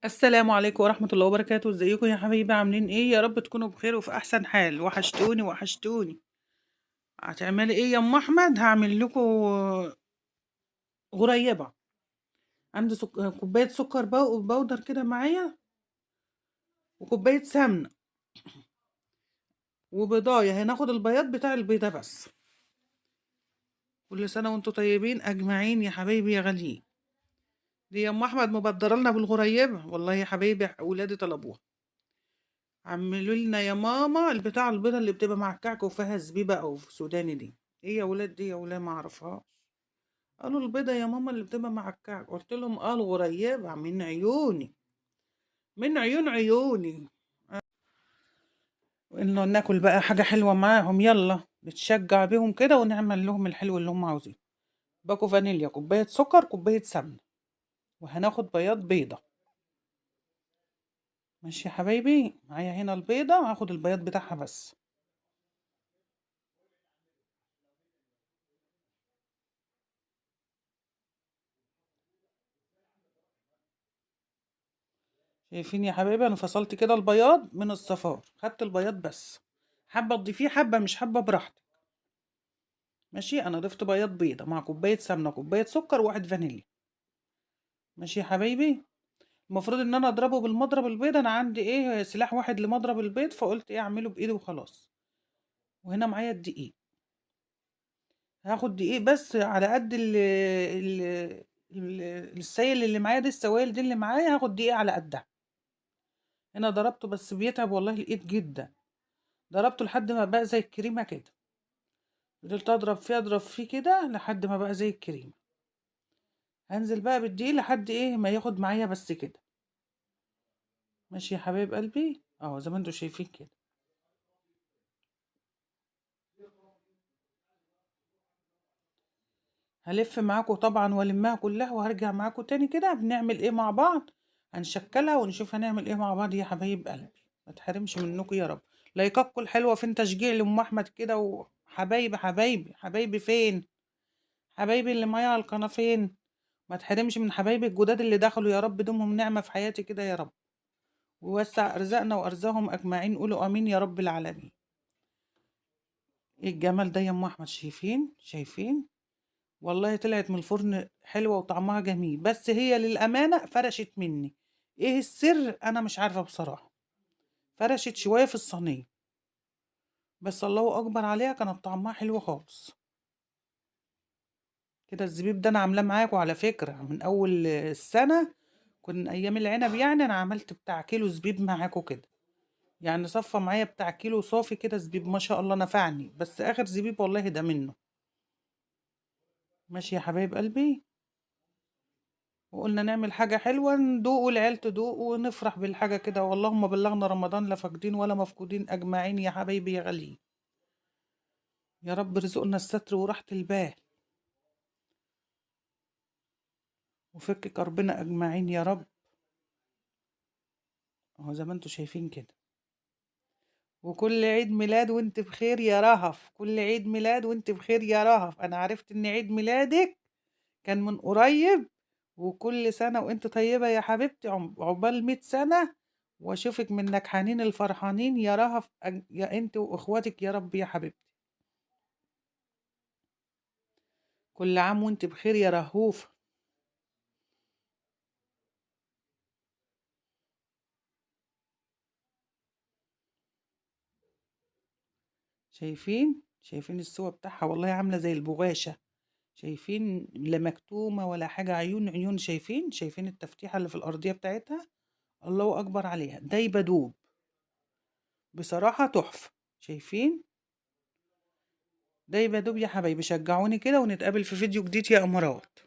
السلام عليكم ورحمة الله وبركاته، ازيكم يا حبايبي عاملين ايه؟ يا رب تكونوا بخير وفي احسن حال. وحشتوني وحشتوني. هتعملي ايه يا ام احمد؟ هعمل لكم غريبة. عندي كوباية سكر بودر كده معايا، وكوباية سمنة، وبيضاية. هناخد البياض بتاع البيضة بس. كل سنة وانتم طيبين اجمعين يا حبايبي يا غاليين. دي يا ام احمد مبدره لنا بالغريبة، والله يا حبايبي ولادي طلبوها. عملوا لنا يا ماما البتاع البيضة اللي بتبقى مع الكعك وفيها زبيبة او سوداني دي. ايه يا ولاد دي يا ولاد؟ ما اعرفهاش. قالوا البيضة يا ماما اللي بتبقى مع الكعك. قلت لهم اه الغريبة من عيوني، من عيون عيوني. انه ناكل بقى حاجة حلوة معاهم، يلا نتشجع بيهم كده ونعمل لهم الحلو اللي هم عاوزينه. باكو فانيليا، كوباية سكر، كوباية سمنة، وهناخد بياض بيضة. ماشي يا حبايبي؟ معايا هنا البيضة، هاخد البياض بتاعها بس. شايفين يا حبايبي؟ انا فصلت كده البياض من الصفار، خدت البياض بس. حابة تضيفيه حبة، مش حابة براحتك. ماشي؟ انا ضفت بياض بيضة مع كوباية سمنة، كوباية سكر، واحد فانيليا. ماشي يا حبايبي؟ المفروض ان انا اضربه بالمضرب البيض. انا عندي ايه سلاح واحد لمضرب البيض، فقلت ايه اعمله بايدي وخلاص. وهنا معايا الدقيق. هاخد دقيق بس على قد ال السائل اللي معايا دي، السوائل دي اللي معايا، هاخد دقيق على قدها. هنا ضربته بس بيتعب والله الايد جدا. ضربته لحد ما بقى زي الكريمه كده. فضلت اضرب فيه كده لحد ما بقى زي الكريمه. هنزل بقى بالدقيق لحد ايه ما ياخد معايا بس كده. ماشي يا حبايب قلبي؟ اهو زي ما انتوا شايفين كده. هلف معاكم طبعا والمها كلها وهرجع معاكم تاني كده. بنعمل ايه مع بعض؟ هنشكلها ونشوف هنعمل ايه مع بعض يا حبايب قلبي. ما تحرمش منكم يا رب. لايكاتكم الحلوه فين؟ تشجيع لام احمد كده. وحبايبي حبايبي حبايبي فين؟ حبايبي اللي معايا على القناه فين؟ ما تحرمش من حبايبي الجداد اللي دخلوا. يا رب دمهم نعمه في حياتي كده يا رب. ووسع ارزاقنا وارزاقهم اجمعين. قولوا امين يا رب العالمين. ايه الجمال ده يا ام احمد؟ شايفين؟ شايفين؟ والله طلعت من الفرن حلوة وطعمها جميل، بس هي للأمانة فرشت مني. ايه السر؟ انا مش عارفة بصراحة. فرشت شوية في الصينية، بس الله اكبر عليها، كانت طعمها حلو خالص. كده الزبيب ده انا عاملاه معاكم على فكرة من اول السنة. كنا ايام العنب يعني انا عملت بتاع كيلو زبيب معاكم كده. يعني صفى معايا بتاع كيلو صافي كده زبيب، ما شاء الله نفعني. بس اخر زبيب والله ده منه. ماشي يا حبايب قلبي؟ وقلنا نعمل حاجة حلوة ندوق والعيال تدوق ونفرح بالحاجة كده. واللهم بلغنا رمضان لا فاقدين ولا مفقودين أجمعين يا حبايبي يا غاليين. يا رب رزقنا الستر وراحة البال، وفك كربنا أجمعين يا رب. اهو زي ما انتوا شايفين كده. وكل عيد ميلاد وانت بخير يا رهف. كل عيد ميلاد وانت بخير يا رهف. انا عرفت ان عيد ميلادك كان من قريب. وكل سنة وانت طيبة يا حبيبتي، عقبال 100 سنة. واشوفك من نجحانين الفرحانين يا رهف، يا انت واخواتك يا رب يا حبيبتي. كل عام وانت بخير يا رهوف. شايفين؟ شايفين السوا بتاعها؟ والله عاملة زي البغاشة. شايفين؟ لا مكتومة ولا حاجة، عيون عيون. شايفين؟ شايفين التفتيحة اللي في الأرضية بتاعتها؟ الله أكبر عليها، دايبة دوب. بصراحة تحفة. شايفين؟ دايبة دوب يا حبايبي. شجعوني كده ونتقابل في فيديو جديد يا أمارات.